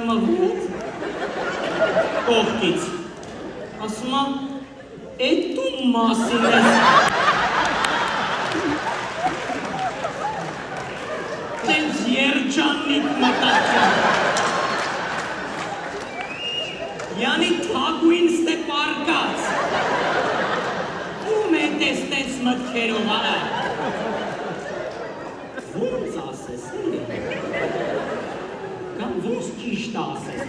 նայում աղուտ, կողքից, ասում էդ դու մասին ես, տենց երջանիկ մտածում, յանի թագույն ստեպարկած, ում է տես մտքերով աղա, ոնց ասես է, կամ ոնց ճիշտ ասես,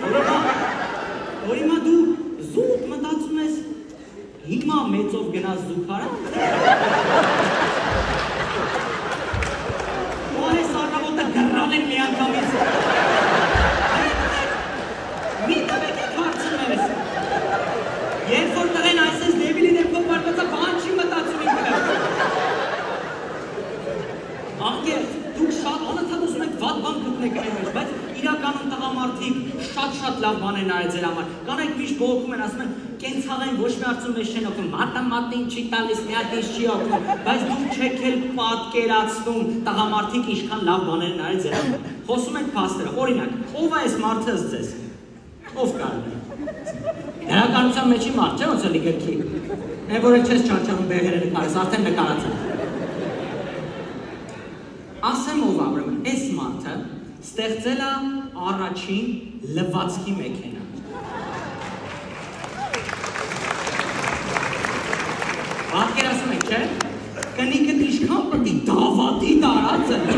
որ հիմա դու զուտ մտածում ես, հիմա մեծով գնաս զուգարան, ու այս առավոտը գրալ են մի անգամից, մի տվեք եք հարցում ես, երբ որ տղեն այսես դեբիլի դեպքով պարկացա, բան չի մտածում ինքը, աղգերտ, դուք շատ անընդհատ ուզում եք վատ բան գտնեք այն մեջ, բայց իրականում տղամարդիկ շատ լավ բան են արել ձեր համար։ Կանայք միշտ բողոքում են, ասում են, կենցաղային ոչ մի հարցում մեզ չեն օգնում, մատին չի տալիս, մի հատ ինչ չի օգնում, բայց դուք չեք էլ պատկերացնում տղամարդիկ ինչքան լավ բաներ են արել ձեր համար։ Խոսում ենք փաստերը, օրինակ, ով է այս մարդը ըստ ձեզ։ Ով կարող է։ Դրականության մեջի մարդ, չէ՞ ոնց էլի գրքի։ Այն որ չես չարչանում բեղերը նկարես, արդեն նկարացա։ Ասեմ ով ուրեմն, այս մարդը ստեղծել է առաջին լվացքի մեքենա։ Պատկերացնում եք, չէ՞։ Կնիկդ ինչքան պետք է դավադի տարած է։